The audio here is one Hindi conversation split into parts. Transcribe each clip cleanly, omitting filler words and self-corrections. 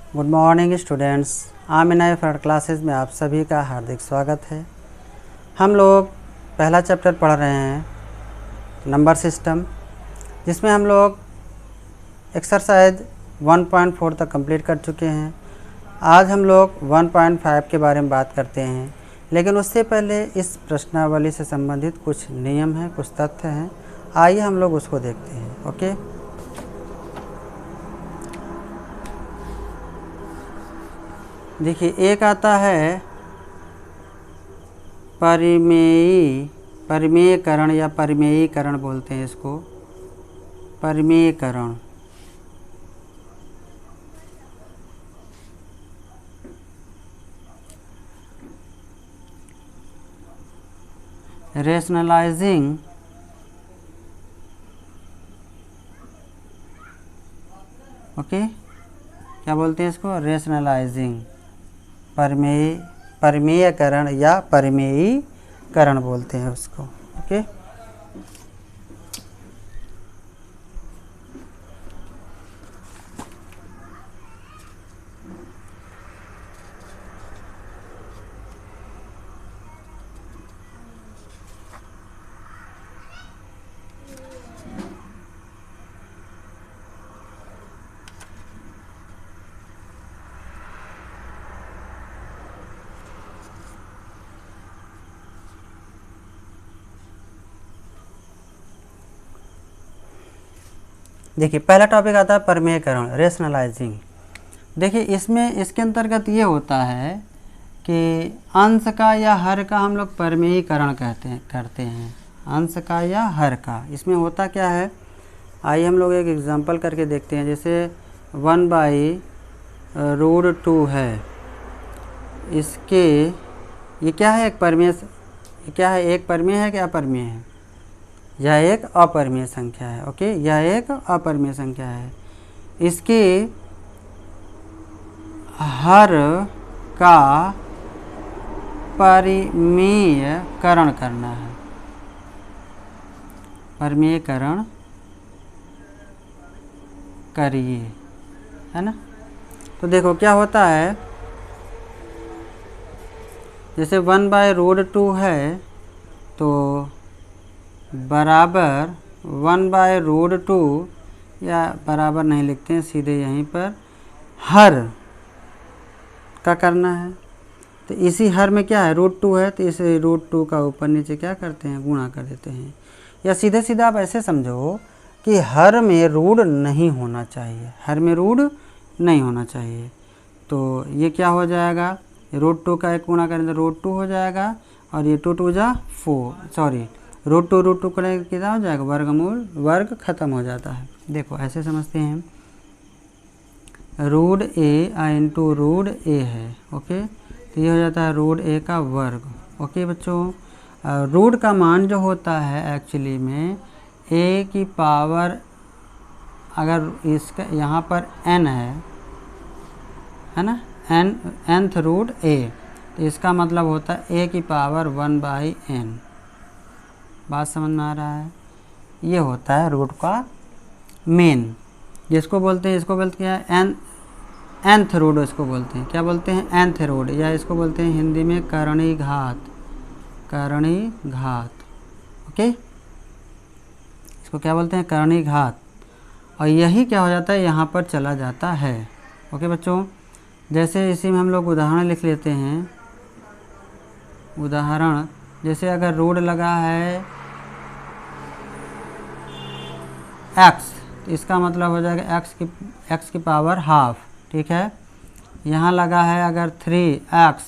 Good morning students. Amina front classes में आप सभी का हार्दिक स्वागत है। हम लोग पहला चैप्टर पढ़ रहे हैं नंबर सिस्टम, जिसमें हम लोग एक्सरसाइज 1.4 तक कंप्लीट कर चुके हैं। आज हम लोग 1.5 के बारे में बात करते हैं, लेकिन उससे पहले इस प्रश्नावली से संबंधित कुछ नियम हैं, कुछ तथ्य हैं। आइए हम लोग उसको देखते हैं। ओके, देखिए एक आता है परिमेयीकरण या परिमेयीकरण बोलते हैं इसको, परिमेयीकरण। रेशनलाइजिंग ओके, क्या बोलते हैं इसको? रेशनलाइजिंग परिमेयीकरण या परिमेयीकरण बोलते हैं उसको। ओके, देखिए पहला टॉपिक आता है परिमेयीकरण, रेशनलाइजिंग। देखिए इसमें इसके अंतर्गत ये होता है कि अंश का या हर का हम लोग परिमेयीकरण करते हैं। अंश का या हर का, इसमें होता क्या है, आइए हम लोग एक एग्जांपल करके देखते हैं। जैसे 1/√2 है, इसके ये क्या है, एक परिमेय, क्या है, एक परिमेय है क्या अपरिमेय है? यह एक अपरिमेय संख्या है। ओके, यह एक अपरिमेय संख्या है। इसके हर का परिमेयकरण करना है, परिमेयकरण करिए, है ना। तो देखो क्या होता है, जैसे 1/√2 है तो बराबर 1/√2, या बराबर नहीं लिखते हैं, सीधे यहीं पर हर का करना है। तो इसी हर में क्या है, √2 है, तो इस √2 का ऊपर नीचे क्या करते हैं, गुणा कर देते हैं। या सीधे सीधे आप ऐसे समझो कि हर में ऋण नहीं होना चाहिए, हर में ऋण नहीं होना चाहिए। तो ये क्या हो जाएगा, √2 का एक गुणा करें तो √2 हो जाएगा, और ये 2 जा 4, सॉरी √2 करेंगे कितना हो जाएगा, वर्गमूल, वर्ग खत्म हो जाता है। देखो ऐसे समझते हैं, √a इंटू √a है। ओके, तो ये हो जाता है √a का वर्ग। ओके बच्चों, रूट का मान जो होता है एक्चुअली में a की पावर, अगर इसका यहाँ पर n है ना, nth रूट a, तो इसका मतलब होता है a की पावर 1/n। बात समझ में आ रहा है? ये होता है रूट का मेन, जिसको बोलते हैं, इसको बोलते हैं nth रूट, इसको बोलते हैं, क्या बोलते हैं, nth रूट, या इसको बोलते हैं हिंदी में करणी घात, करणी घात। ओके, इसको क्या बोलते हैं, करणी घात। और यही क्या हो जाता है, यहाँ पर चला जाता है। ओके बच्चों, जैसे इसी में हम लोग उदाहरण लिख लेते हैं। उदाहरण, जैसे अगर रूट लगा है x, तो इसका मतलब हो जाएगा x की पावर हाफ। ठीक है, यहाँ लगा है अगर 3x,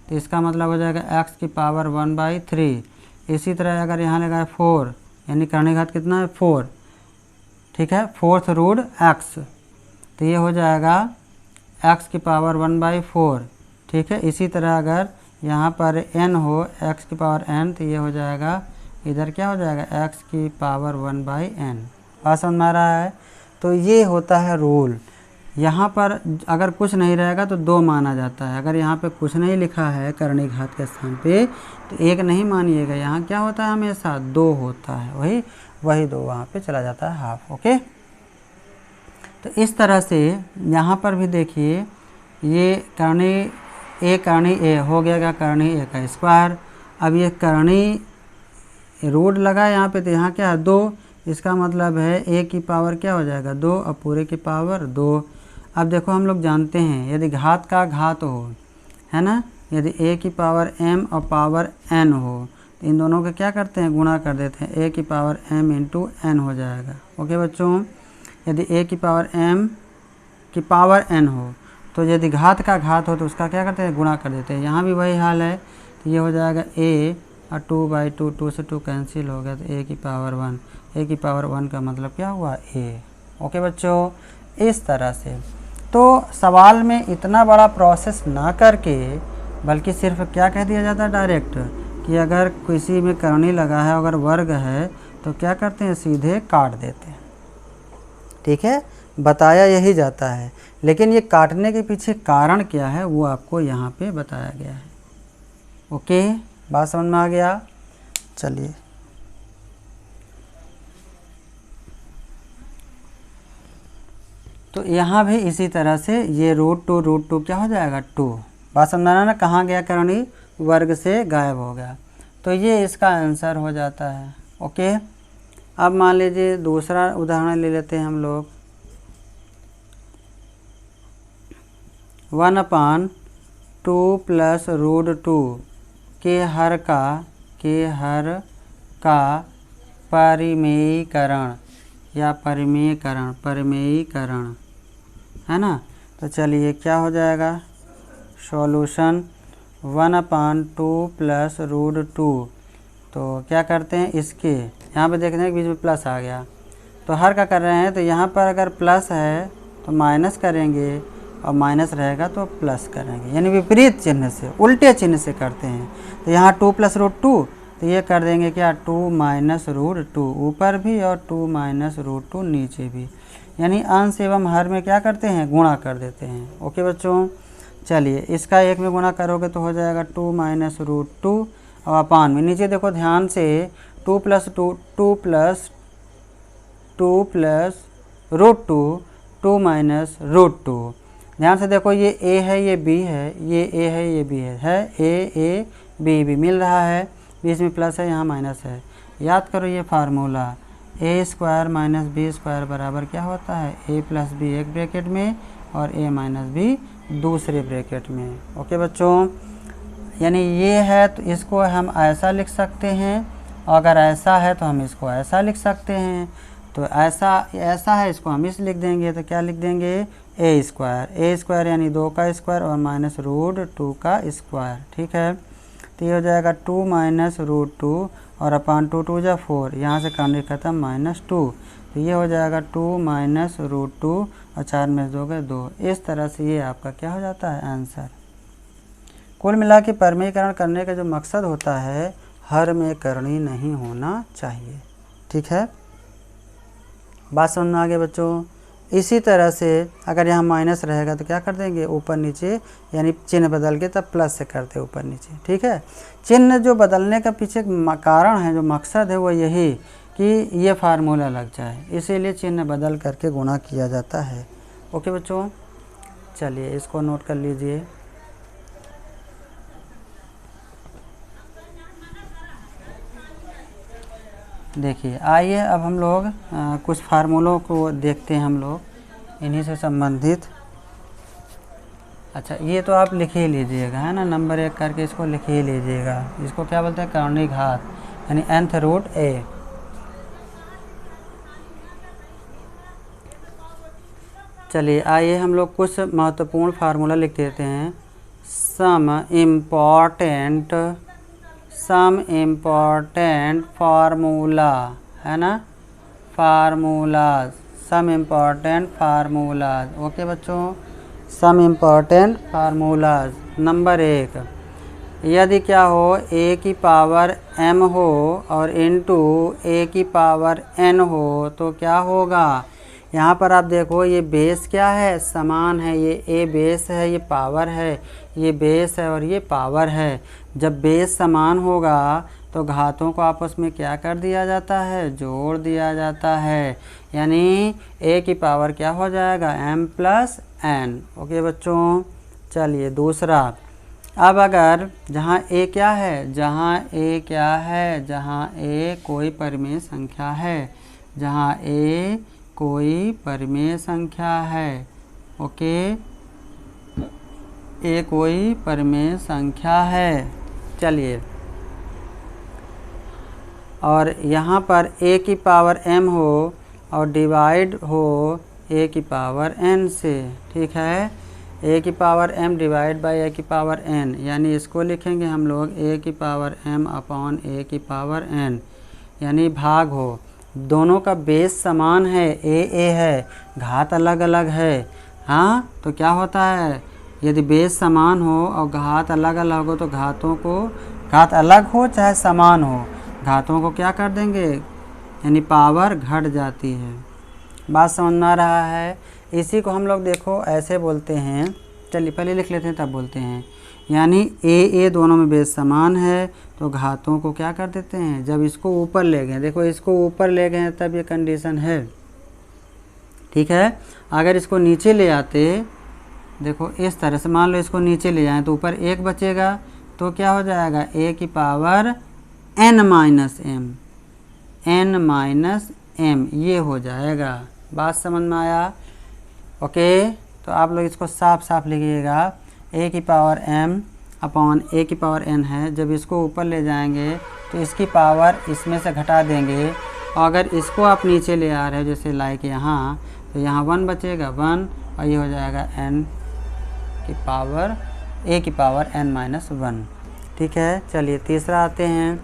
तो इसका मतलब हो जाएगा x की पावर 1/3। इसी तरह अगर यहाँ लगा है 4, यानी करणी घात कितना है, 4। ठीक है, 4th रूट x, तो ये हो जाएगा x की पावर 1/4। ठीक है, इसी तरह अगर यहाँ पर n हो, x की पावर n, तो ये हो जाएगा, इधर क्या हो जाएगा, x की पावर 1/n। बात समझ में आ रहा है? तो ये होता है रूल। यहाँ पर अगर कुछ नहीं रहेगा तो 2 माना जाता है। अगर यहाँ पे कुछ नहीं लिखा है करणी घात के स्थान पे, तो 1 नहीं मानिएगा, यहाँ क्या होता है, हमेशा 2 होता है, वही 2 वहाँ पे चला जाता है, हाफ। ओके, तो इस तरह से यहाँ पर भी देखिए ये करणी ए हो गया करणी ए का स्क्वायर। अब ये करणी रूट लगा यहाँ पे, तो यहाँ क्या है 2, इसका मतलब है ए की पावर क्या हो जाएगा 2 और पूरे की पावर 2। अब देखो हम लोग जानते हैं यदि घात का घात हो, है ना, यदि ए की पावर m और पावर n हो तो इन दोनों को क्या करते हैं गुणा कर देते हैं, ए की पावर m इंटू n हो जाएगा। ओके बच्चों, यदि ए की पावर m की पावर n हो तो यदि घात का घात हो तो उसका क्या करते हैं गुणा कर देते हैं। यहाँ भी वही हाल है, तो ये हो जाएगा a और 2/2, 2 से 2 कैंसिल हो गया, तो a की पावर 1, a की पावर 1 का मतलब क्या हुआ a। ओके बच्चों, इस तरह से तो सवाल में इतना बड़ा प्रोसेस ना करके बल्कि सिर्फ क्या कह दिया जाता है डायरेक्ट कि अगर किसी में करणी लगा है, अगर वर्ग है तो क्या करते हैं सीधे काट देते हैं। ठीक है, बताया यही जाता है, लेकिन ये काटने के पीछे कारण क्या है वो आपको यहाँ पे बताया गया है। ओके, बात समझ में आ गया। चलिए तो यहाँ भी इसी तरह से ये √2 क्या हो जाएगा 2। बात समझाना ना, कहाँ गया करणी वर्ग से गायब हो गया, तो ये इसका आंसर हो जाता है। ओके, अब मान लीजिए दूसरा उदाहरण ले लेते हैं हम लोग। 1/2 प्लस √2 के हर का परिमेयीकरण या परिमेयीकरण है ना। तो चलिए क्या हो जाएगा सॉल्यूशन 1/2 प्लस √2। तो क्या करते हैं इसके यहाँ पे देखते हैं बीच में प्लस आ गया, तो हर का कर रहे हैं, तो यहाँ पर अगर प्लस है तो माइनस करेंगे और माइनस रहेगा तो प्लस करेंगे, यानी विपरीत चिन्ह से, उल्टे चिन्ह से करते हैं। तो यहाँ 2 प्लस √2, तो ये कर देंगे क्या 2 माइनस √2 ऊपर भी और 2 माइनस √2 नीचे भी, यानी अंश एवं हर में क्या करते हैं गुणा कर देते हैं। ओके बच्चों, चलिए इसका एक में गुणा करोगे तो हो जाएगा 2 माइनस √2 और अपान में नीचे देखो ध्यान से 2 प्लस √2 2 माइनस √2। ध्यान से देखो ये a है ये b है, ये a है ये b है a b मिल रहा है, बीच में प्लस है यहाँ माइनस है। याद करो ये फार्मूला a² माइनस b² बराबर क्या होता है a प्लस b एक ब्रैकेट में और a माइनस b दूसरे ब्रैकेट में। ओके बच्चों, यानी ये है तो इसको हम ऐसा लिख सकते हैं, अगर ऐसा है तो हम इसको ऐसा लिख सकते हैं। तो ऐसा है इसको हम इस लिख देंगे, तो क्या लिख देंगे a² यानी 2 का स्क्वायर और माइनस √2 का स्क्वायर। ठीक है, तो ये हो जाएगा 2 माइनस √2 और अपान 2 2 जा 4, यहाँ से करने खत्म -2, तो ये हो जाएगा 2 माइनस √2 और 4 में 2 गए 2। इस तरह से ये आपका क्या हो जाता है आंसर। कुल मिला के परिमेयीकरण करने का जो मकसद होता है हर में करणी नहीं होना चाहिए। ठीक है, बात समझ में आ गई बच्चों। इसी तरह से अगर यहाँ माइनस रहेगा तो क्या कर देंगे ऊपर नीचे, यानी चिन्ह बदल के तब प्लस से करते ऊपर नीचे। ठीक है, चिन्ह जो बदलने का पीछे कारण है, जो मकसद है वो यही कि ये फार्मूला लग जाए, इसीलिए चिन्ह बदल करके गुणा किया जाता है। ओके बच्चों, चलिए इसको नोट कर लीजिए। देखिए आइए अब हम लोग कुछ फार्मूलों को देखते हैं हम लोग इन्हीं से संबंधित। अच्छा, ये तो आप लिख ही लीजिएगा, है ना, नंबर 1 करके इसको लिख ही लीजिएगा। इसको क्या बोलते हैं करणी घात, यानी nth रूट a। चलिए आइए हम लोग कुछ महत्वपूर्ण फार्मूला लिख देते हैं। सम इम्पॉर्टेंट फार्मूला, है ना, formulas, some important formulas. Okay बच्चों, सम इम्पॉर्टेंट फार्मूलाज। नंबर 1, यदि क्या हो a की पावर m हो और इंटू a की पावर n हो तो क्या होगा। यहाँ पर आप देखो ये बेस क्या है समान है, ये a बेस है, ये पावर है, ये बेस है और ये पावर है। जब बेस समान होगा तो घातों को आपस में क्या कर दिया जाता है जोड़ दिया जाता है, यानी a की पावर क्या हो जाएगा m प्लस n। ओके बच्चों, चलिए दूसरा, अब अगर जहाँ ए क्या है, जहाँ ए क्या है, जहाँ ए कोई परिमेय संख्या है, जहाँ ए कोई परिमेय संख्या है, ओके, ए कोई परिमेय संख्या है। चलिए, और यहाँ पर ए की पावर m हो और डिवाइड हो ए की पावर n से, ठीक है, ए की पावर m डिवाइड बाई ए की पावर n, यानी इसको लिखेंगे हम लोग ए की पावर m अपॉन ए की पावर n, यानी भाग हो। दोनों का बेस समान है, ए है, घात अलग अलग है। हाँ, तो क्या होता है, यदि बेस समान हो और घात अलग अलग हो तो घातों को, घात अलग हो चाहे समान हो, घातों को क्या कर देंगे, यानी पावर घट जाती है। बात समझ में आ रहा है। इसी को हम लोग देखो ऐसे बोलते हैं, चलिए पहले लिख लेते हैं तब बोलते हैं, यानी ए दोनों में बेस समान है तो घातों को क्या कर देते हैं, जब इसको ऊपर ले गए, देखो इसको ऊपर ले गए तब ये कंडीशन है, ठीक है। अगर इसको नीचे ले आते, देखो इस तरह से मान लो इसको नीचे ले जाएं तो ऊपर एक बचेगा, तो क्या हो जाएगा, ए की power n minus m, n minus m, ये हो जाएगा। बात समझ में आया, ओके। तो आप लोग इसको साफ साफ लिखिएगा, ए की पावर m अपॉन ए की पावर n है, जब इसको ऊपर ले जाएंगे तो इसकी पावर इसमें से घटा देंगे, और अगर इसको आप नीचे ले आ रहे हो जैसे लाइक यहाँ, तो यहाँ 1 बचेगा 1, और ये हो जाएगा n की पावर, ए की पावर n माइनस 1, ठीक है। चलिए तीसरा आते हैं।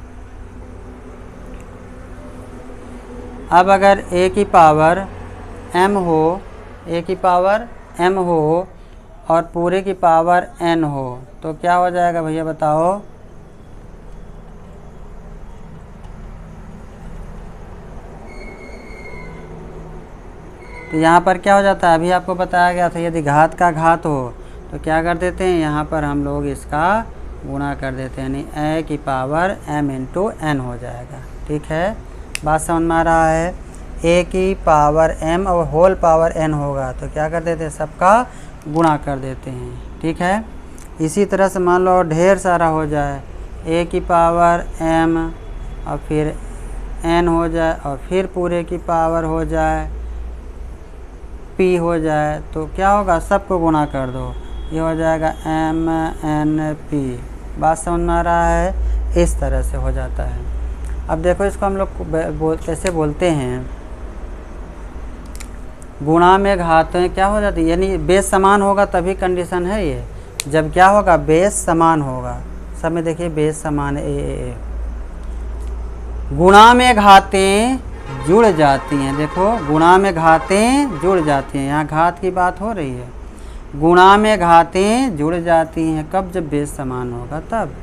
अब अगर ए की पावर m हो, ए की पावर m हो और पूरे की पावर n हो, तो क्या हो जाएगा भैया बताओ, तो यहाँ पर क्या हो जाता है, अभी आपको बताया गया था, यदि घात का घात हो तो क्या कर देते हैं, यहाँ पर हम लोग इसका गुणा कर देते हैं, यानी ए की पावर m इंटू n हो जाएगा, ठीक है। बात समझ में आ रहा है। ए की पावर m और होल पावर n होगा तो क्या कर देते हैं, सबका गुणा कर देते हैं, ठीक है। इसी तरह से मान लो ढेर सारा हो जाए, ए की पावर m और फिर n हो जाए और फिर पूरे की पावर हो जाए p हो जाए, तो क्या होगा, सबको गुणा कर दो, ये हो जाएगा m n p। बात समझ में आ रहा है, इस तरह से हो जाता है। अब देखो इसको हम लोग कैसे बोलते हैं, गुणा में घातें क्या हो जाती है, यानी बेस समान होगा तभी कंडीशन है ये, जब क्या होगा, बेस समान होगा, सब में देखिए बेस समान है, ए। गुणा में घातें जुड़ जाती हैं, देखो गुणा में घातें जुड़ जाती हैं, यहाँ घात की बात हो रही है, गुणा में घातें जुड़ जाती हैं, कब, जब बेस समान होगा तब।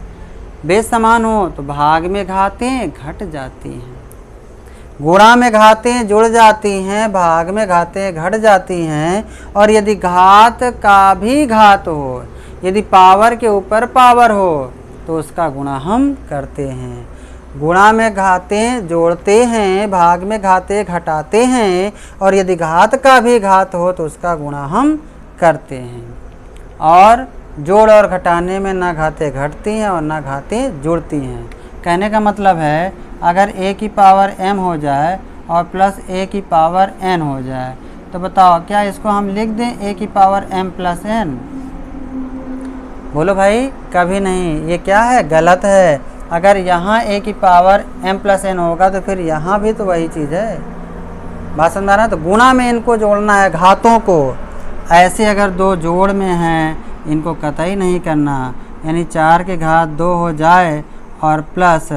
बेस समान हो तो भाग में घातें घट जाती हैं, गुणा में घातें जुड़ जाती हैं, भाग में घातें घट जाती हैं, और यदि घात का भी घात हो, यदि पावर के ऊपर पावर हो तो उसका गुणा हम करते हैं। गुणा में घातें जोड़ते हैं, भाग में घातें घटाते हैं, और यदि घात का भी घात हो तो उसका गुणा हम करते हैं। और जोड़ और घटाने में ना घातें घटती हैं और ना घातें जुड़ती हैं। कहने का मतलब है, अगर a की पावर m हो जाए और प्लस a की पावर n हो जाए, तो बताओ क्या इसको हम लिख दें a की पावर m प्लस n? बोलो भाई, कभी नहीं, ये क्या है, गलत है। अगर यहाँ a की पावर m प्लस n होगा तो फिर यहाँ भी तो वही चीज़ है। बात समझ आ रहा है। तो गुणा में इनको जोड़ना है, घातों को। ऐसे अगर दो जोड़ में हैं, इनको कतई नहीं करना, यानी 4 के घात 2 हो जाए और प्लस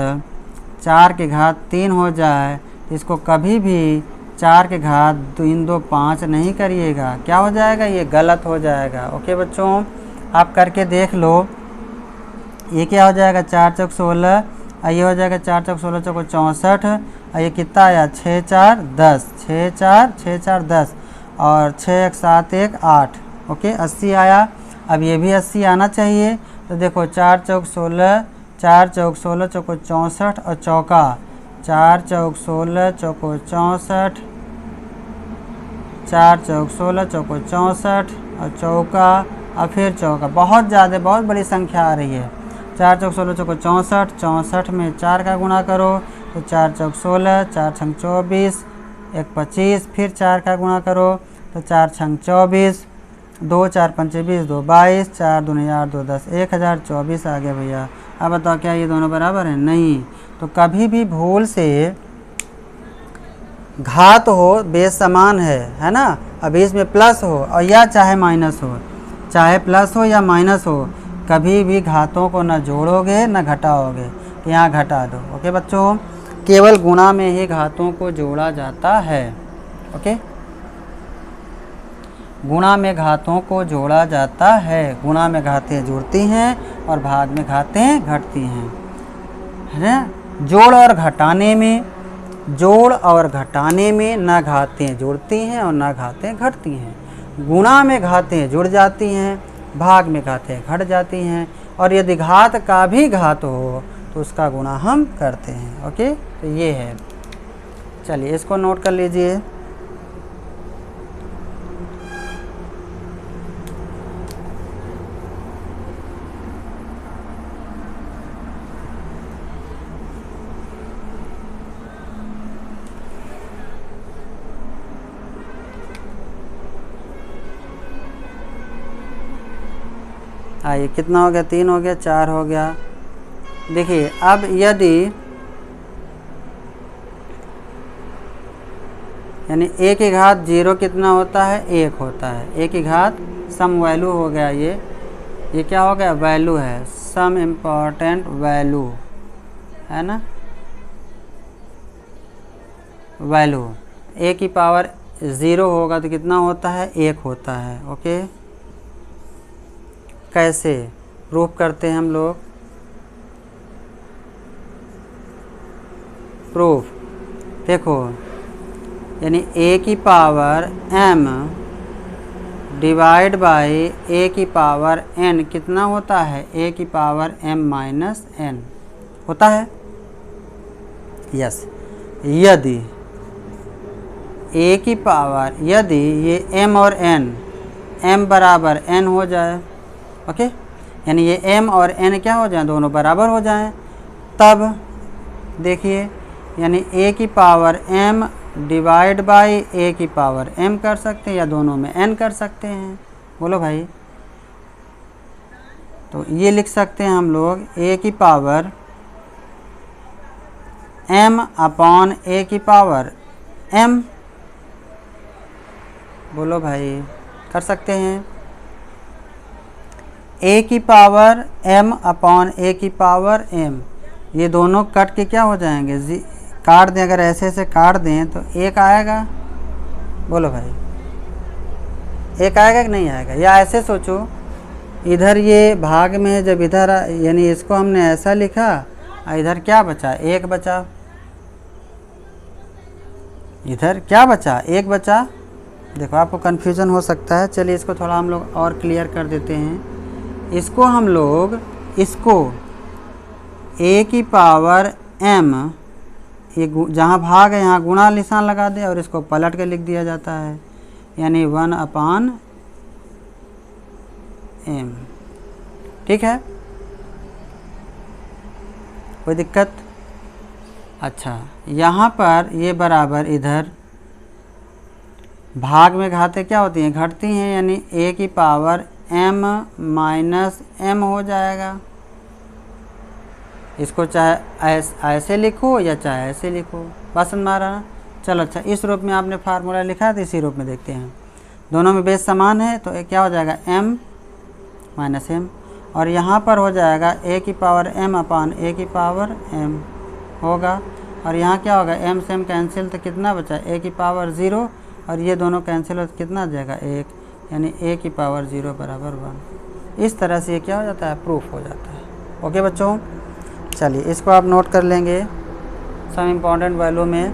4 के घात 3 हो जाए, इसको कभी भी 4 के घात 3 2 5 नहीं करिएगा, क्या हो जाएगा, ये गलत हो जाएगा। ओके बच्चों, आप करके देख लो। ये क्या हो जाएगा, 4 चौक 16, ये हो जाएगा 4 चौक 16 चौक 64, ये कितना आया, 6 4 10, 6 4 10, और 6 1 7 1 8। ओके, 80 आया। अब ये भी 80 आना चाहिए। तो देखो 4 चौक 16, 4 चौक 16 चौक 64 और चौका 4 चौक 16 चौक 64, 4 चौक 16 चौक 64 और चौका और फिर चौका, बहुत ज़्यादा, बहुत बड़ी संख्या आ रही है। 4 चौक 16 चौको 64, 64 में 4 का गुणा करो तो 4 चौक 16, 4 छंग 24, 1 25, फिर 4 का गुणा करो तो 4 छंग 24, 2 4 5 20, 2 22, 4 दूनी 8, 2 10, 1024 आ गया भैया। अब बताओ क्या ये दोनों बराबर हैं? नहीं। तो कभी भी भूल से घात हो बेस समान है ना, अब इसमें प्लस हो और या चाहे माइनस हो, चाहे प्लस हो या माइनस हो, कभी भी घातों को न जोड़ोगे न घटाओगे, तो यहाँ घटा दो। ओके बच्चों, केवल गुणा में ही घातों को जोड़ा जाता है। ओके, गुणा में घातों को जोड़ा जाता है। गुणा में घातें जुड़ती हैं और भाग में घातें घटती हैं, है ना। जोड़ और घटाने में, जोड़ और घटाने में न घातें जुड़ती हैं और न घातें घटती हैं। गुणा में घातें जुड़ जाती हैं, भाग में घातें घट जाती हैं, और यदि घात का भी घात हो तो उसका गुणा हम करते हैं। ओके, तो ये है। चलिए इसको नोट कर लीजिए। आइए, कितना हो गया? 3 हो गया, 4 हो गया। देखिए अब यदि यानी a की घात 0 कितना होता है? 1 होता है। a की घात सम वैल्यू हो गया, ये क्या हो गया? वैल्यू है, सम इम्पॉर्टेंट वैल्यू, है ना, वैल्यू। a की पावर 0 होगा तो कितना होता है? 1 होता है। ओके, कैसे प्रूफ करते हैं हम लोग? प्रूफ देखो, यानी a की power m divide by a की पावर n कितना होता है? a की पावर m माइनस n होता है। यस, यदि a की पावर, यदि ये m और n, m बराबर n हो जाए, ओके, यानी ये m और n क्या हो जाए? दोनों बराबर हो जाएं, तब देखिए, यानी a की power m divide by a की पावर m कर सकते हैं या दोनों में n कर सकते हैं। बोलो भाई, तो ये लिख सकते हैं हम लोग a की पावर m अपॉन a की पावर m। बोलो भाई, कर सकते हैं। a की पावर m अपॉन a की पावर m, ये दोनों कट के क्या हो जाएंगे? काट दें, अगर ऐसे से काट दें तो 1 आएगा। बोलो भाई, 1 आएगा कि नहीं आएगा? या ऐसे सोचो, इधर ये भाग में जब इधर, यानी इसको हमने ऐसा लिखा, इधर क्या बचा? 1 बचा। इधर क्या बचा? 1 बचा। देखो आपको कन्फ्यूज़न हो सकता है, चलिए इसको थोड़ा हम लोग और क्लियर कर देते हैं। इसको हम लोग, इसको a की पावर m, ये जहाँ भाग है यहाँ गुणा निशान लगा दे और इसको पलट के लिख दिया जाता है, यानी 1 अपान m। ठीक है, कोई दिक्कत? अच्छा, यहाँ पर ये बराबर, इधर भाग में घातें क्या होती हैं? घटती हैं, यानी a की पावर m माइनस m हो जाएगा। इसको चाहे ऐसे लिखो या चाहे ऐसे लिखो, पसंद मारा ना। चलो अच्छा, इस रूप में आपने फार्मूला लिखा है तो इसी रूप में देखते हैं। दोनों में बेस समान है तो क्या हो जाएगा? m माइनस m, और यहाँ पर हो जाएगा a की पावर m अपान a की पावर m होगा, और यहाँ क्या होगा? m से m कैंसिल तो कितना बचा? a की पावर 0, और ये दोनों कैंसिल हो तो कितना आ जाएगा? 1, यानी a की पावर 0 बराबर 1। इस तरह से ये क्या हो जाता है? प्रूफ हो जाता है। ओके बच्चों, चलिए इसको आप नोट कर लेंगे। सम इम्पॉर्टेंट वैल्यू में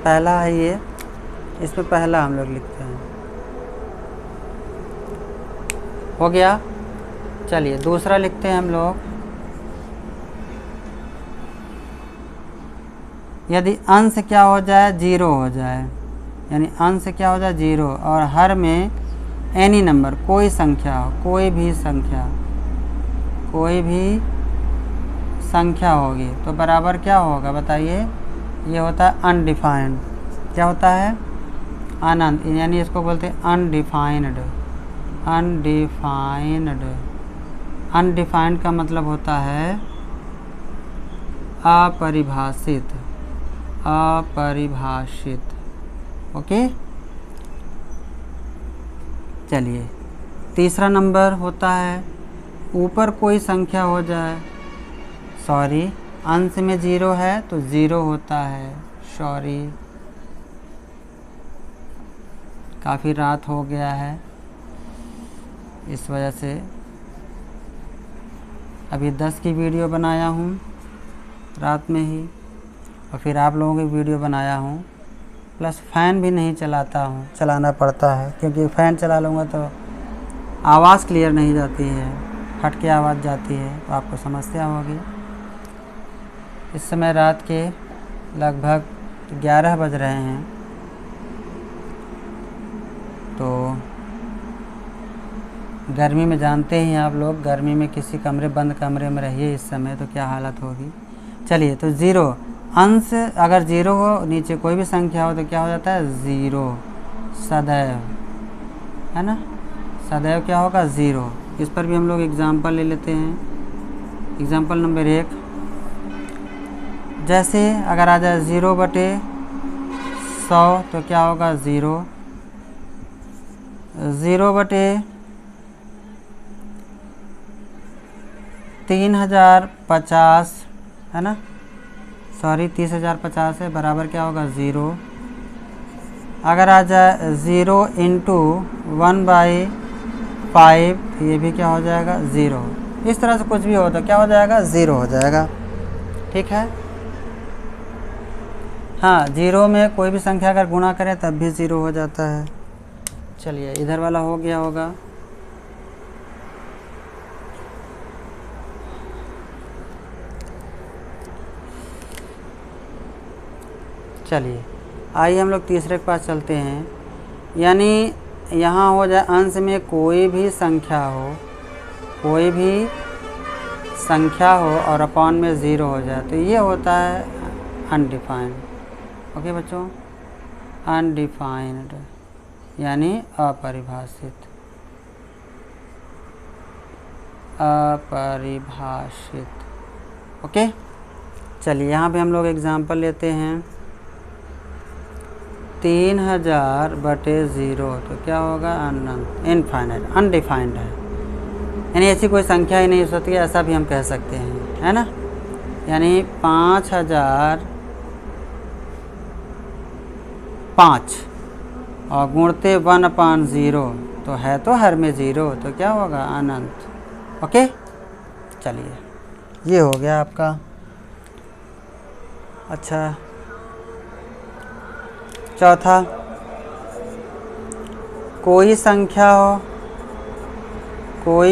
पहला है ये, इसमें पहला हम लोग लिखते हैं। हो गया। चलिए दूसरा लिखते हैं हम लोग। यदि अंश क्या हो जाए? 0 हो जाए, यानी अंश क्या हो जाए? 0, और हर में एनी नंबर, कोई संख्या हो, कोई भी संख्या होगी तो बराबर क्या होगा बताइए, ये होता है अनडिफाइंड। क्या होता है? अनंत, यानी इसको बोलते हैं अनडिफाइंड। अनडिफाइंड का मतलब होता है अपरिभाषित। ओके, चलिए तीसरा नंबर होता है ऊपर कोई संख्या हो जाए, सॉरी अंश में 0 है तो 0 होता है, सॉरी काफ़ी रात हो गया है इस वजह से अभी 10 की वीडियो बनाया हूँ रात में ही, और फिर आप लोगों की वीडियो बनाया हूँ, प्लस फ़ैन भी नहीं चलाना पड़ता है, क्योंकि फ़ैन चला लूँगा तो आवाज़ क्लियर नहीं जाती है, फट के आवाज़ जाती है, तो आपको समस्या होगी। इस समय रात के लगभग 11 बज रहे हैं, तो गर्मी में जानते ही आप लोग, गर्मी में किसी बंद कमरे में रहिए इस समय तो क्या हालत होगी। चलिए, तो 0 अंश अगर 0 हो, नीचे कोई भी संख्या हो तो क्या हो जाता है 0, सदैव, है ना, सदैव क्या होगा 0। इस पर भी हम लोग एग्जाम्पल ले लेते हैं। एग्जाम्पल नंबर 1, जैसे अगर आ जाए 0/100 तो क्या होगा 0, 0/3050, है ना, सॉरी 30,050 है, बराबर क्या होगा 0। अगर आ जाए 0 × 1/5, ये भी क्या हो जाएगा 0। इस तरह से कुछ भी हो तो क्या हो जाएगा 0 हो जाएगा, ठीक है। हाँ, 0 में कोई भी संख्या अगर गुणा करें तब भी 0 हो जाता है। चलिए, इधर वाला हो गया होगा। चलिए, आइए हम लोग तीसरे के पास चलते हैं। यानी यहाँ हो जाए अंश में कोई भी संख्या हो और अपॉन में 0 हो जाए तो ये होता है अनडिफाइंड। ओके बच्चों, अनडिफाइंड यानी अपरिभाषित। ओके, चलिए यहाँ पे हम लोग एग्जांपल लेते हैं। 3000/0 तो क्या होगा इनफाइनाइट, अनडिफाइंड है, यानी ऐसी कोई संख्या ही नहीं हो सकती, ऐसा भी हम कह सकते हैं, है ना। यानी 5005 और गुणते 1/0 तो है तो हर में 0, तो क्या होगा अनंत। ओके, चलिए ये हो गया आपका। अच्छा, चौथा, कोई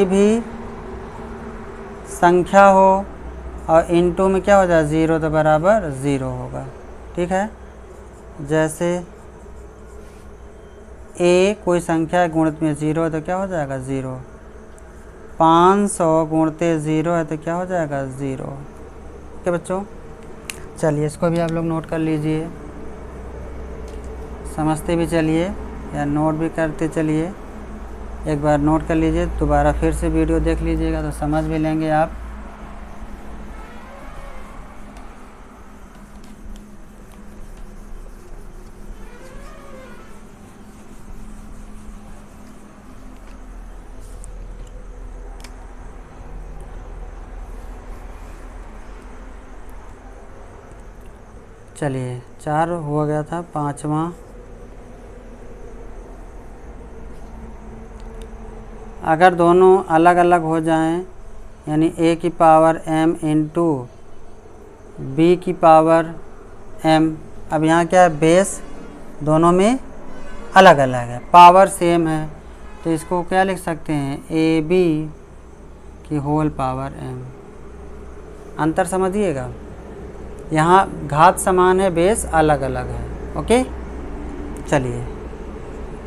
भी संख्या हो और इनटू में क्या हो जाए 0 तो बराबर 0 होगा, ठीक है। जैसे a कोई संख्या गुणित में 0 है तो क्या हो जाएगा 0, 500 गुणते 0 है तो क्या हो जाएगा 0। ओके बच्चों, चलिए इसको भी आप लोग नोट कर लीजिए, समझते भी चलिए या नोट भी करते चलिए। एक बार नोट कर लीजिए, दोबारा फिर से वीडियो देख लीजिएगा तो समझ भी लेंगे आप। चलिए 4 हो गया था, 5वां, अगर दोनों अलग अलग हो जाएं, यानी a की पावर m इंटू b की पावर m। अब यहाँ क्या है, बेस दोनों में अलग अलग है, पावर सेम है, तो इसको क्या लिख सकते हैं ab की होल पावर m। अंतर समझिएगा, यहाँ घात समान है, बेस अलग अलग है। ओके, चलिए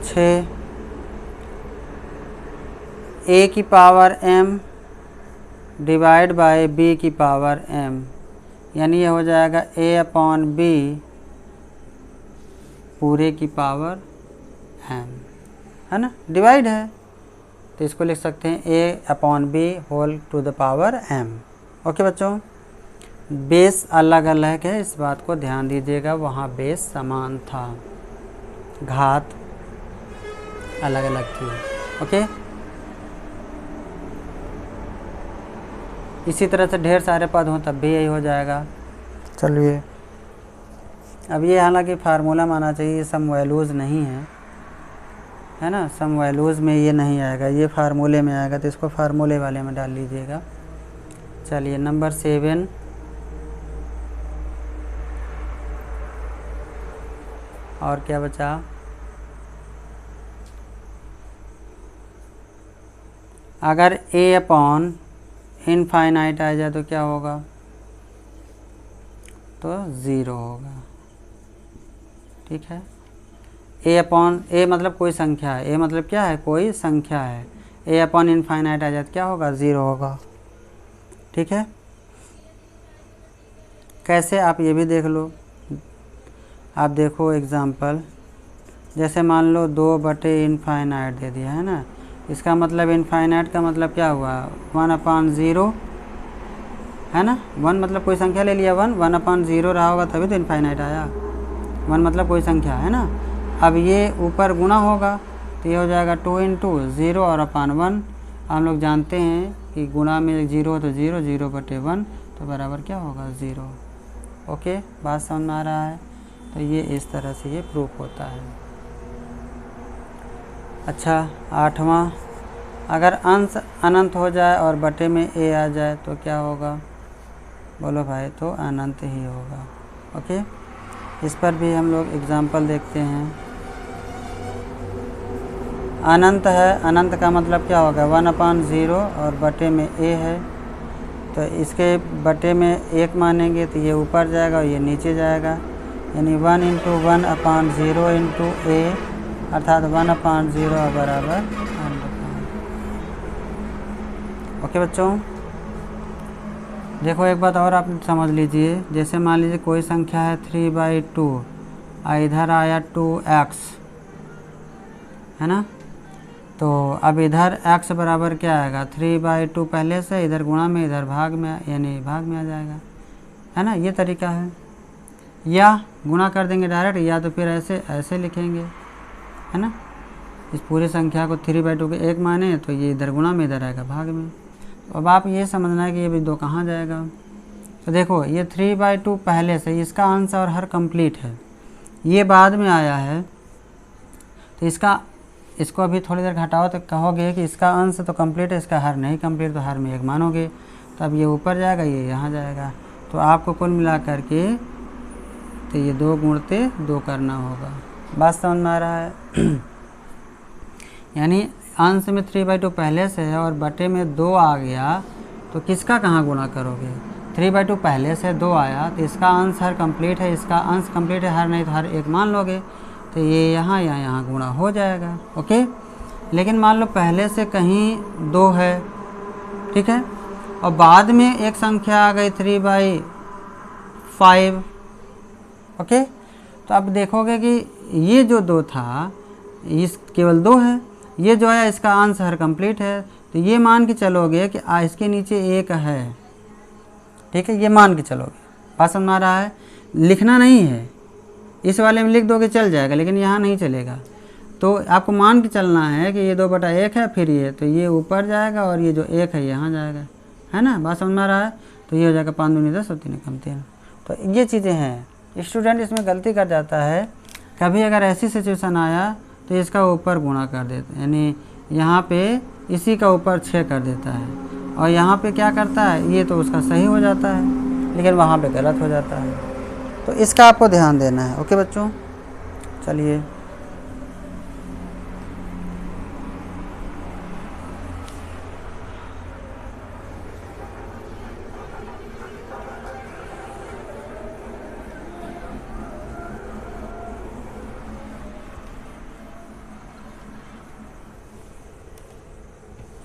6, a की power m divide by b की पावर m, यानी ये हो जाएगा a अपॉन b पूरे की पावर m, है ना, डिवाइड है तो इसको लिख सकते हैं a upon b whole to the power m। Okay बच्चों, बेस अलग अलग है, इस बात को ध्यान दीजिएगा, वहाँ बेस समान था, घात अलग अलग थी। ओके, इसी तरह से ढेर सारे पद हों तब भी यही हो जाएगा। चलिए, अब ये हालांकि फार्मूला माना चाहिए, ये सम वैल्यूज़ नहीं है ना, सम वैल्यूज़ में ये नहीं आएगा, ये फार्मूले में आएगा, तो इसको फार्मूले वाले में डाल लीजिएगा। चलिए नंबर 7, और क्या बचा, अगर a अपॉन इनफाइनाइट आ जाए तो क्या होगा, तो 0 होगा। ठीक है, a अपॉन a मतलब कोई संख्या है, a मतलब क्या है, कोई संख्या है, a अपॉन इनफाइनाइट आ जाए तो क्या होगा, 0 होगा। ठीक है, कैसे आप ये भी देख लो, आप देखो एग्ज़ाम्पल, जैसे मान लो 2/इनफाइनाइट दे दिया है ना, इसका मतलब इनफाइनाइट का मतलब क्या हुआ, 1/0 है ना, 1 मतलब कोई संख्या ले लिया, 1/0 रहा होगा तभी तो इनफाइनाइट आया, 1 मतलब कोई संख्या है ना। अब ये ऊपर गुणा होगा तो ये हो जाएगा 2 × 0 और अपान 1, हम लोग जानते हैं कि गुणा में 0 तो 0, 0/1 तो बराबर क्या होगा, 0। ओके, बात समझ में आ रहा है, तो ये इस तरह से ये प्रूफ होता है। अच्छा, 8वां, अगर अंश अनंत हो जाए और बटे में a आ जाए तो क्या होगा, बोलो भाई, तो अनंत ही होगा। ओके, इस पर भी हम लोग एग्जाम्पल देखते हैं। अनंत है, अनंत का मतलब क्या होगा, 1/0 और बटे में a है, तो इसके बटे में 1 मानेंगे तो ये ऊपर जाएगा और ये नीचे जाएगा, यानी 1 × 1/0 × a अर्थात 1/0 बराबर 1/। ओके बच्चों, देखो एक बात और आप समझ लीजिए, जैसे मान लीजिए कोई संख्या है 3/2, इधर आया 2x, है ना, तो अब इधर x बराबर क्या आएगा, 3/2 पहले से, इधर गुणा में, इधर भाग में, यानी भाग में आ जाएगा, है ना, ये तरीका है। या गुणा कर देंगे डायरेक्ट, या तो फिर ऐसे ऐसे लिखेंगे, है ना, इस पूरी संख्या को 3/2 के 1 माने तो ये इधर गुणा में, इधर आएगा भाग में। अब आप ये समझना है कि ये भी 2 कहाँ जाएगा, तो देखो ये 3/2 पहले से, इसका अंश और हर कंप्लीट है, ये बाद में आया है, तो इसको अभी थोड़ी देर घटाओ तो कहोगे कि इसका अंश तो कंप्लीट है, इसका हर नहीं कंप्लीट, तो हर में 1 मानोगे, तो अब ये ऊपर जाएगा, ये यहाँ जाएगा, तो आपको कुल मिला करके तो ये 2 गुणते 2 करना होगा। बात समझ में आ रहा है यानी अंश में 3/2 पहले से है और बटे में 2 आ गया, तो किसका कहाँ गुणा करोगे, 3/2 पहले से 2 आया तो इसका अंश हर कंप्लीट है, इसका अंश कंप्लीट है, हर नहीं तो हर 1 मान लोगे, तो ये यहाँ या यहाँ गुणा हो जाएगा। ओके, लेकिन मान लो पहले से कहीं 2 है, ठीक है, और बाद में एक संख्या आ गई 3/5। ओके, तो अब देखोगे कि ये जो 2 था, इस केवल 2 है, ये जो है इसका अंश हर कंप्लीट है, तो ये मान के चलोगे कि इसके नीचे 1 है, ठीक है, ये मान के चलोगे। बात समझ में आ रहा है, लिखना नहीं है, इस वाले में लिख दोगे चल जाएगा, लेकिन यहाँ नहीं चलेगा, तो आपको मान के चलना है कि ये 2/1 है, फिर ये, तो ये ऊपर जाएगा और ये जो 1 है यहाँ जाएगा, है ना, बात समझ में आ रहा है, तो ये हो जाएगा 5 दूनी 10 और 3 कम 3। तो ये चीज़ें हैं, स्टूडेंट इसमें गलती कर जाता है, कभी अगर ऐसी सिचुएशन आया तो इसका ऊपर गुणा कर देते, यानी यहाँ पे इसी का ऊपर 6 कर देता है, और यहाँ पे क्या करता है, ये तो उसका सही हो जाता है, लेकिन वहाँ पे गलत हो जाता है, तो इसका आपको ध्यान देना है। ओके बच्चों, चलिए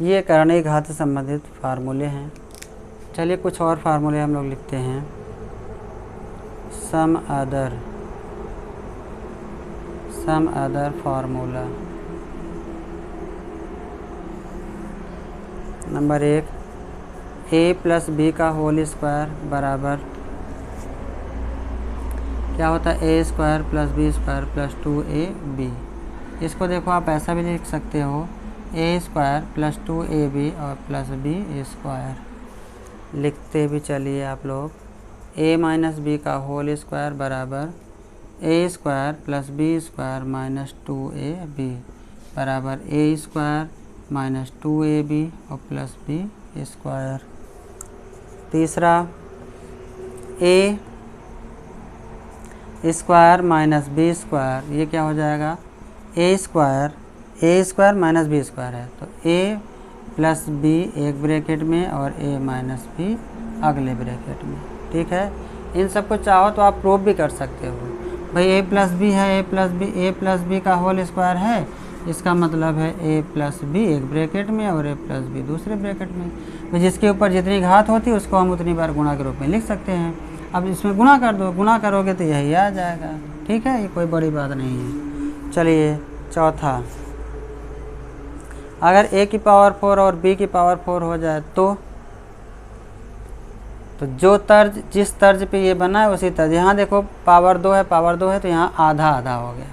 ये करणीय घात से संबंधित फार्मूले हैं। चलिए कुछ और फार्मूले हम लोग लिखते हैं। Some other formula. Number 1, a plus b का होल स्क्वायर बराबर क्या होता है, a square plus b square plus 2ab। इसको देखो आप ऐसा भी लिख सकते हो, ए स्क्वायर प्लस 2ab और प्लस बी स्क्वायर। लिखते भी चलिए आप लोग, a माइनस बी का होल स्क्वायर बराबर a square plus b square minus 2ab बराबर ए स्क्वायर माइनस 2ab और प्लस बी स्क्वायर। तीसरा, a square minus b square, ये क्या हो जाएगा, a square minus b square है, तो ए प्लस बी एक ब्रैकेट में और ए माइनस बी अगले ब्रैकेट में। ठीक है, इन सबको चाहो तो आप प्रूव भी कर सकते हो। भाई ए प्लस बी है, ए प्लस बी का होल स्क्वायर है, इसका मतलब है ए प्लस बी एक ब्रैकेट में और ए प्लस बी दूसरे ब्रैकेट में। तो जिसके ऊपर जितनी घात होती है उसको हम उतनी बार गुणा के रूप में लिख सकते हैं। अब इसमें गुणा कर दो, गुणा करोगे तो यही आ जाएगा। ठीक है, ये कोई बड़ी बात नहीं है। चलिए चौथा, अगर a की पावर 4 और b की पावर 4 हो जाए तो जो तर्ज जिस तर्ज पे ये बना है उसी तर्ज, यहाँ देखो पावर 2 है तो यहाँ आधा आधा हो गया।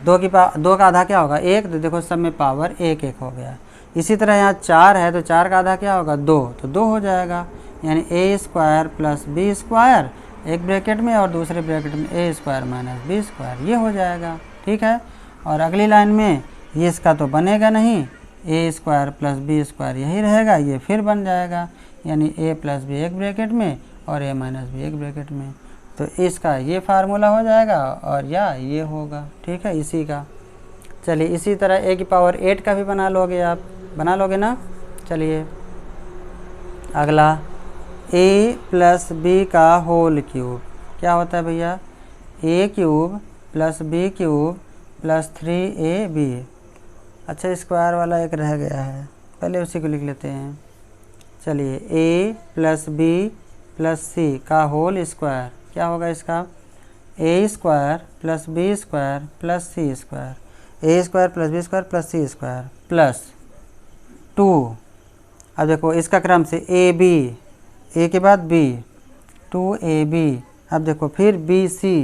2 का आधा क्या होगा, 1, तो देखो सब में पावर 1 1 हो गया। इसी तरह यहाँ 4 है तो 4 का आधा क्या होगा, 2, तो 2 हो जाएगा। यानी ए स्क्वायर प्लस बी स्क्वायर एक ब्रैकेट में और दूसरे ब्रैकेट में ए स्क्वायर माइनस बी स्क्वायर, ये हो जाएगा। ठीक है, और अगली लाइन में ये इसका तो बनेगा नहीं, a square plus b square यही रहेगा, ये फिर बन जाएगा। यानी ए प्लस बी एक ब्रैकेट में और ए माइनस बी एक ब्रैकेट में, तो इसका ये फार्मूला हो जाएगा और या ये होगा। ठीक है, इसी का। चलिए इसी तरह ए की पावर 8 का भी बना लोगे, आप बना लोगे ना। चलिए अगला, ए प्लस बी का होल क्यूब क्या होता है भैया, a cube plus b cube plus 3ab। अच्छा, स्क्वायर वाला एक रह गया है, पहले उसी को लिख लेते हैं। चलिए a plus b plus c का होल स्क्वायर क्या होगा इसका, a square plus b square plus c square, a square plus b square plus c square plus 2। अब देखो इसका क्रम से ए बी, ए के बाद बी, 2ab। अब देखो फिर बी सी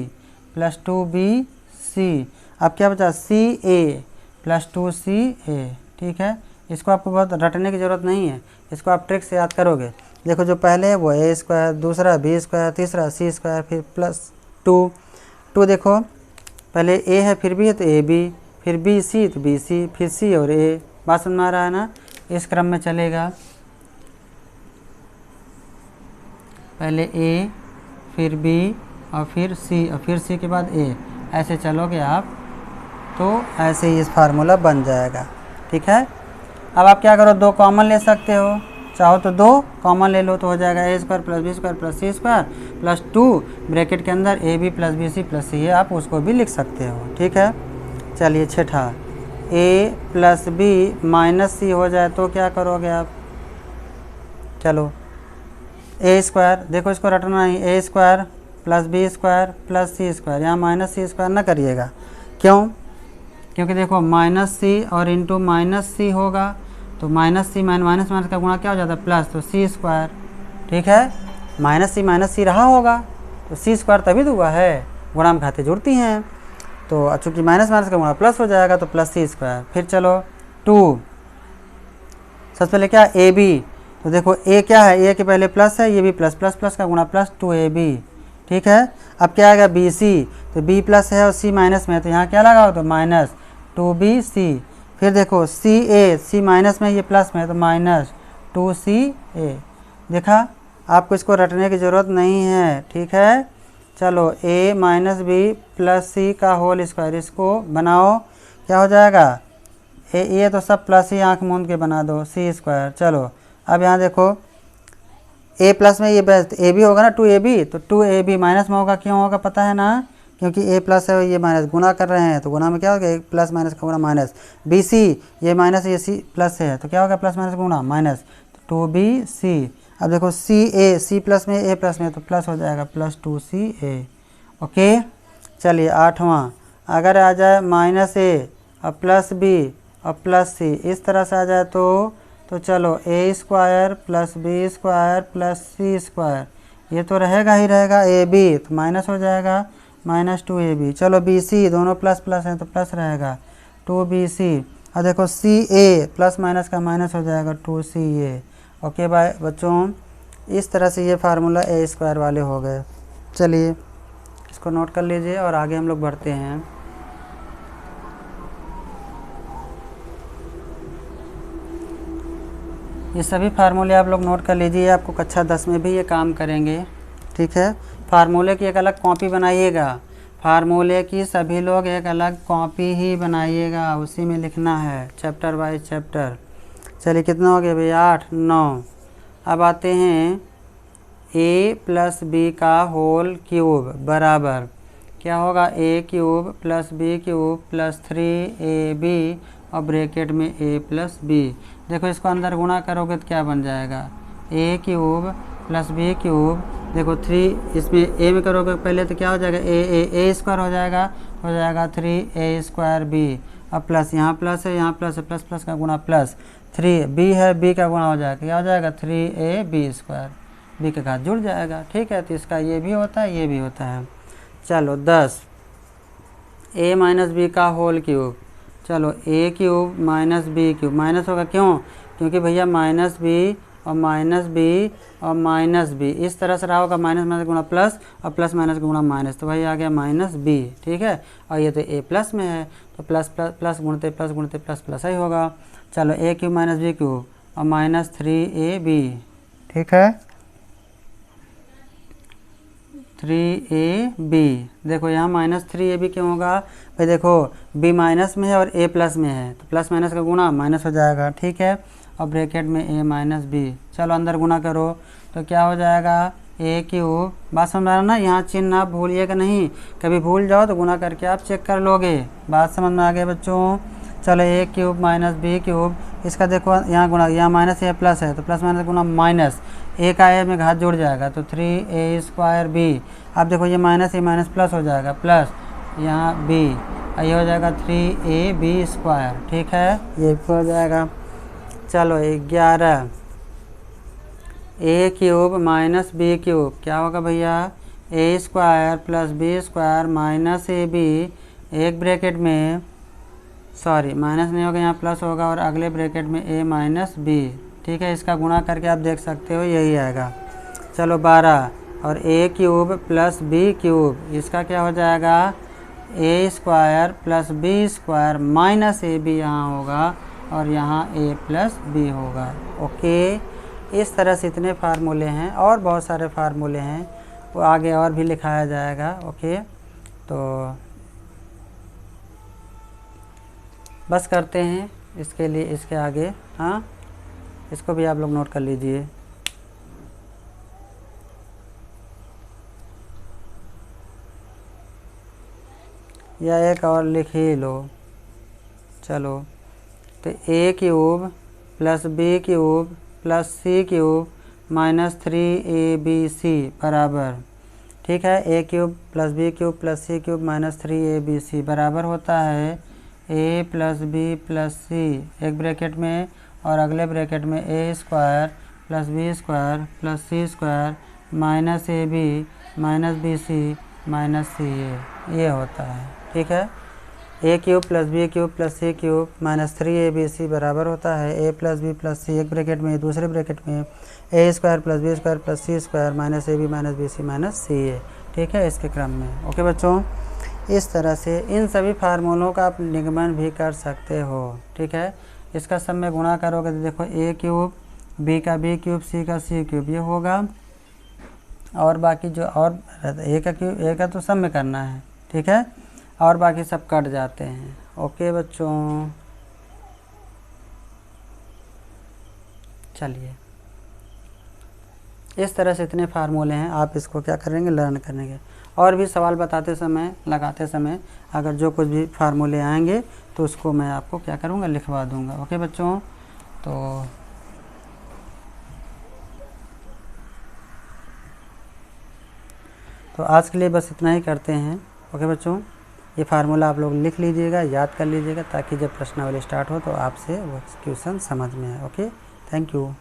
प्लस 2bc। अब क्या बचा, सी ए प्लस 2ca। ठीक है, इसको आपको बहुत रटने की ज़रूरत नहीं है, इसको आप ट्रिक से याद करोगे। देखो जो पहले है वो ए स्क्वायर, दूसरा बी स्क्वायर, तीसरा सी स्क्वायर, फिर प्लस 2। देखो पहले ए है फिर बी है तो ए बी, फिर बी सी तो बी सी, फिर सी और ए। बात समझ में आ रहा है ना, इस क्रम में चलेगा। पहले ए फिर बी और फिर सी के बाद ए, ऐसे चलोगे आप तो ऐसे ही इस फार्मूला बन जाएगा। ठीक है, अब आप क्या करो, 2 कॉमन ले सकते हो, चाहो तो 2 कॉमन ले लो तो हो जाएगा a square plus b square plus c square plus 2 bracket के अंदर a b plus b c plus c है, आप उसको भी लिख सकते हो। ठीक है, चलिए छठा, ए प्लस बी माइनस सी हो जाए तो क्या करोगे आप, चलो ए स्क्वायर, देखो इसको रटना नहीं, a square plus b square plus c square, यहाँ माइनस सी स्क्वायर ना करिएगा। क्यों, क्योंकि देखो माइनस सी और इंटू माइनस सी होगा तो माइनस सी माइनस का गुणा क्या हो जाता है, प्लस, तो सी स्क्वायर। ठीक है, माइनस सी रहा होगा तो सी स्क्वायर तभी तो हुआ है, गुणा में खाते जुड़ती हैं, तो चूँकि माइनस का गुणा प्लस हो जाएगा तो प्लस सी स्क्वायर। फिर चलो 2, सबसे पहले क्या, ए बी, तो देखो ए क्या है, ए के पहले प्लस है, ये भी प्लस का गुणा प्लस 2ab। ठीक है, अब क्या आएगा बी सी, तो बी प्लस है और सी माइनस में है तो यहाँ क्या लगा हो, तो माइनस 2bc। फिर देखो सी ए, सी माइनस में, ये प्लस में है तो माइनस 2ca। देखा, आपको इसको रटने की ज़रूरत नहीं है। ठीक है, चलो a minus B plus c का होल स्क्वायर, इसको बनाओ, क्या हो जाएगा, ये तो सब प्लस ही आँख मूंद के बना दो, सी स्क्वायर। चलो अब यहाँ देखो a प्लस में ये बेस्ट ए बी होगा ना, 2ab, तो 2ab माइनस में होगा, क्यों होगा पता है ना, क्योंकि ए प्लस है ये माइनस, गुना कर रहे हैं तो गुना में क्या होगा, एक प्लस माइनस का गुना माइनस। बी सी ये माइनस ये सी प्लस है तो क्या होगा, प्लस माइनस गुना माइनस, तो 2bc। अब देखो सी प्लस में ए प्लस में तो प्लस हो जाएगा प्लस 2ca। ओके चलिए 8वां, अगर आ जाए -a और प्लस b और प्लस c, इस तरह से आ जाए तो चलो a² plus b² plus c², ये तो रहेगा ही रहेगा, ab तो माइनस हो जाएगा -2ab। चलो bc दोनों प्लस प्लस हैं तो प्लस रहेगा 2bc। और देखो ca प्लस माइनस का माइनस हो जाएगा 2ca। ओके बाय बच्चों, इस तरह से ये फार्मूला a² वाले हो गए। चलिए इसको नोट कर लीजिए और आगे हम लोग बढ़ते हैं। ये सभी फार्मूले आप लोग नोट कर लीजिए, आपको कक्षा 10 में भी ये काम करेंगे। ठीक है, फार्मूले की एक अलग कॉपी बनाइएगा, फार्मूले की सभी लोग एक अलग कॉपी ही बनाइएगा, उसी में लिखना है चैप्टर बाय चैप्टर। चलिए कितना हो गया भैया, 8 9। अब आते हैं a प्लस बी का होल क्यूब बराबर क्या होगा, a³ plus b³ plus 3ab और ब्रैकेट में a प्लस b। देखो इसको अंदर गुणा करोगे तो क्या बन जाएगा, a³ प्लस b³, देखो 3 इसमें a में करोगे पहले तो क्या हो जाएगा, a² हो जाएगा 3a²b। अब प्लस यहाँ प्लस है यहाँ प्लस है, प्लस प्लस का गुणा प्लस, 3b है b का गुणा हो जाएगा, क्या हो जाएगा 3ab², b के घात जुड़ जाएगा। ठीक है, तो इसका ये भी होता है ये भी होता है। चलो 10 a माइनस बी का होल क्यूब, चलो a³ माइनस b³ माइनस होगा क्यों, क्योंकि भैया माइनस b और माइनस b और माइनस b इस तरह से रहा होगा, माइनस माइनस गुणा प्लस और प्लस माइनस गुणा माइनस, तो भाई आ गया माइनस b। ठीक है, और ये तो a प्लस में है तो प्लस प्लस प्लस गुणते प्लस प्लस ही होगा। चलो a³ माइनस b³ और माइनस 3ab। ठीक है 3ab, देखो यहाँ माइनस 3ab क्यों होगा भाई, देखो b माइनस में है और a प्लस में है तो प्लस माइनस का गुणा माइनस हो जाएगा। ठीक है, और ब्रैकेट में a माइनस b, चलो अंदर गुणा करो तो क्या हो जाएगा a³, बात समझ आ रहा ना, यहाँ चिन्ह आप भूलिएगा नहीं, कभी भूल जाओ तो गुणा करके आप चेक कर लोगे। बात समझ में आ गई बच्चों। चलो a³ माइनस b³, इसका देखो यहाँ गुणा, यहाँ माइनस है प्लस है तो प्लस माइनस गुणा माइनस, a का a में घात जुड़ जाएगा तो 3a²b। अब देखो ये माइनस प्लस हो जाएगा, प्लस यहाँ b, ये हो जाएगा 3ab²। ठीक है, ये हो जाएगा। चलो 11 a³ माइनस b³ क्या होगा भैया, a² plus b² minus ab, एक ब्रैकेट में सॉरी माइनस नहीं होगा यहाँ प्लस होगा और अगले ब्रैकेट में a माइनस b। ठीक है, इसका गुणा करके आप देख सकते हो यही आएगा। चलो 12 और a³ प्लस b³, इसका क्या हो जाएगा a² plus b² minus ab यहाँ होगा और यहाँ a प्लस b होगा। ओके, इस तरह से इतने फार्मूले हैं और बहुत सारे फार्मूले हैं, वो आगे और भी लिखाया जाएगा। ओके, तो बस करते हैं इसके लिए, इसके आगे हाँ, इसको भी आप लोग नोट कर लीजिए। या एक और लिख ही लो। चलो तो a³ plus b³ plus c³ minus 3abc बराबर, ठीक है, a³ plus b³ plus c³ minus 3abc बराबर होता है a plus b plus c, एक ब्रैकेट में और अगले ब्रैकेट में a² plus b² plus c² minus ab minus bc minus ca, ये होता है। ठीक है, a³ plus b³ plus c³ minus 3abc बराबर होता है a plus b plus c, एक ब्रैकेट में दूसरे ब्रैकेट में a² plus b² plus c² minus ab minus bc minus ca। ठीक है, इसके क्रम में। ओके बच्चों, इस तरह से इन सभी फार्मूलों का आप निगमन भी कर सकते हो। ठीक है, इसका सब में गुणा करोगे तो देखो a³ b का b³ c का c³ ये होगा, और बाकी जो और a का तो सब में करना है। ठीक है, और बाकी सब कट जाते हैं। ओके बच्चों, चलिए इस तरह से इतने फार्मूले हैं, आप इसको क्या करेंगे, लर्न करेंगे। और भी सवाल बताते समय, लगाते समय अगर जो कुछ भी फार्मूले आएंगे तो उसको मैं आपको क्या करूँगा, लिखवा दूँगा। ओके बच्चों, तो आज के लिए बस इतना ही करते हैं। ओके बच्चों, ये फार्मूला आप लोग लिख लीजिएगा, याद कर लीजिएगा, ताकि जब प्रश्नावली स्टार्ट हो तो आपसे वो क्वेश्चन समझ में आए। Okay, thank you.